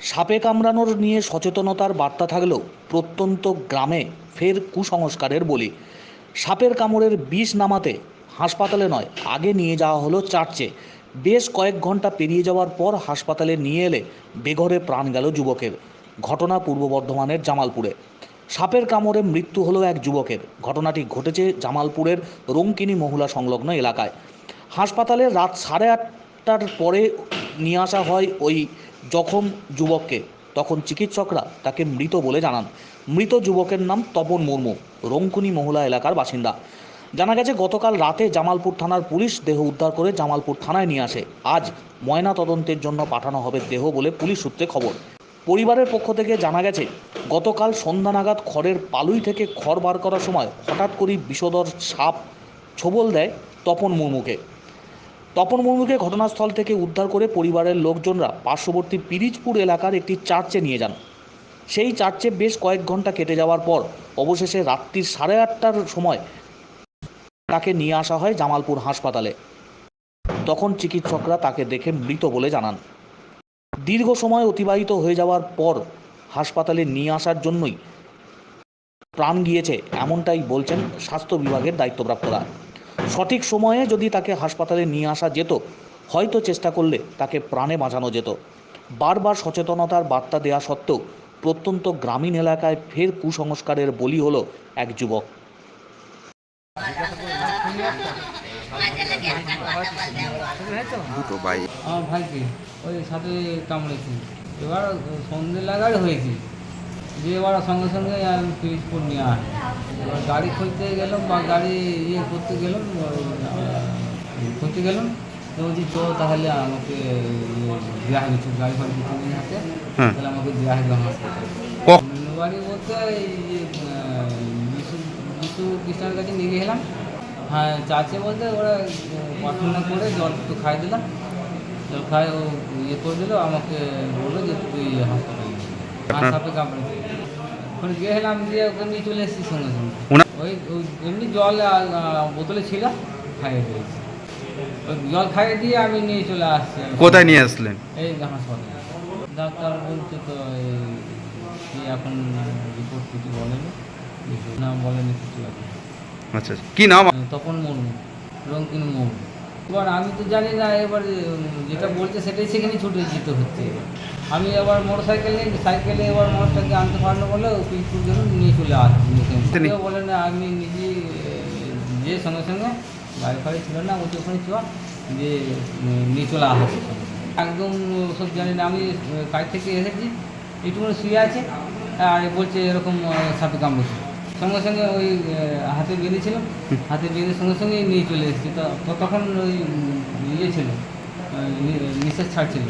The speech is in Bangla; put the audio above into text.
সাপে কামড়ানোর নিয়ে সচেতনতার বার্তা থাকলেও প্রত্যন্ত গ্রামে ফের কুসংস্কারের বলি। সাপের কামড়ের বিষ নামাতে হাসপাতালে নয়, আগে নিয়ে যাওয়া হলো চার্চে। বেশ কয়েক ঘন্টা পেরিয়ে যাওয়ার পর হাসপাতালে নিয়ে এলে বেঘরে প্রাণ গেল যুবকের। ঘটনা পূর্ব বর্ধমানের জামালপুরে। সাপের কামড়ে মৃত্যু হলো এক যুবকের। ঘটনাটি ঘটেছে জামালপুরের রঙ্কিনী মহুলা সংলগ্ন এলাকায়। হাসপাতালে রাত 8:30টার পরে নিয়ে আসা হয় ওই জখম যুবককে। তখন চিকিৎসকরা তাকে মৃত বলে জানান। মৃত যুবকের নাম তপন মুর্মু, রঙ্কুনি মহুলা এলাকার বাসিন্দা। জানা গেছে গতকাল রাতে জামালপুর থানার পুলিশ দেহ উদ্ধার করে জামালপুর থানায় নিয়ে আসে। আজ ময়না তদন্তের জন্য পাঠানো হবে দেহ বলে পুলিশ সূত্রে খবর। পরিবারের পক্ষ থেকে জানা গেছে গতকাল সন্ধ্যা নাগাদ খড়ের পালুই থেকে খড় বার করার সময় হঠাৎ করেই বিষধর সাপ ছোবল দেয় তপন মুর্মুকে। তপন মুর্মুকে ঘটনাস্থল থেকে উদ্ধার করে পরিবারের লোকজনরা পার্শ্ববর্তী পিরিজপুর এলাকার একটি চার্চে নিয়ে যান। সেই চার্চে বেশ কয়েক ঘন্টা কেটে যাওয়ার পর অবশেষে রাত্রি 8:30টার সময় তাকে নিয়ে আসা হয় জামালপুর হাসপাতালে। তখন চিকিৎসকরা তাকে দেখে মৃত বলে জানান। দীর্ঘ সময় অতিবাহিত হয়ে যাওয়ার পর হাসপাতালে নিয়ে আসার জন্যই প্রাণ গিয়েছে, এমনটাই বলছেন স্বাস্থ্য বিভাগের দায়িত্বপ্রাপ্তরা। সঠিক সময়ে যদি তাকে হাসপাতালে নিয়ে আসা যেত, হয়তো চেষ্টা করলে তাকে প্রাণে বাঁচানো যেত। বারবার সচেতনতার বার্তা দেওয়া সত্ত্বেও প্রত্যন্ত গ্রামীণ এলাকায় ফের কুসংস্কারের বলি হলো এক যুবক। দুটো ভাই আমার ভাইকে ওই সাথে কামড়েছি। এবার সন্ধে লাগার হয়েছে, যে এবার সঙ্গে সঙ্গে আমি পিরিজপুর নিয়ে আসি। এবার গাড়ি খুঁজতে গেলাম বা গাড়ি করতে গেলাম, খুঁজতে গেলাম তো বলছি তো তাহলে আমাকে দেওয়া হবে, গাড়ি ফাড়ি কিছু দিন হাতে, তাহলে আমাকে দেওয়া হবে হাসপাতালে। বাড়ি বলতে এই বিশু কৃষ্ণের কাছে নিয়ে গেলাম। হ্যাঁ, চাচে বলতে ওরা প্রার্থনা করে জল একটু খাই দিলাম, জল খাই ও করে দিল, আমাকে বললো যে তুই হাসপাতালে সাপে কামড়েছে। ওখানে গেলাম, দিয়ে ওখানে নিয়ে চলে এসেছি সঙ্গে সঙ্গে। ওই এমনি জল বোতলে ছিল, খাইয়ে দিয়েছি। ওই জল খাইয়ে দিয়ে আমি নিয়ে চলে আসছি। কোথায় নিয়ে আসলেন? এই হাসপাতালে। ডাক্তার বলছে তো এই এখন রিপোর্ট কিছু বলেনি, নাম বলেনি কিছু। আচ্ছা, কি নাম? তপন মুর্মু, রঙ্কিনী মুর্মু। এবার আমি তো জানি না, এবার যেটা বলছে সেটাই সেখানে ছুটে যেতে হচ্ছে। আমি এবার সাইকেলে এবার মোটরটাকে আনতে পারলো বলে পিছপুর গেলাম, নিয়ে চলে আসছি। বলে না, আমি নিজে যে সঙ্গে সঙ্গে গাড়ি ফাড়ি ছিল না, ওই ওখানে ছিল, যে নিয়ে চলে আসছে। একদম সব জানি না, আমি কাজ থেকে এসেছি, একটু শুয়ে আছে আর বলছে এরকম সাপে কামড়েছে। সঙ্গে সঙ্গে ওই হাতে বেঁধেছিলাম, হাতে বেঁধে সঙ্গে সঙ্গে নিয়ে চলে এসেছি। তো তখন ওই ইয়ে ছিল, নিঃশ্বাস ছাড়ছিল।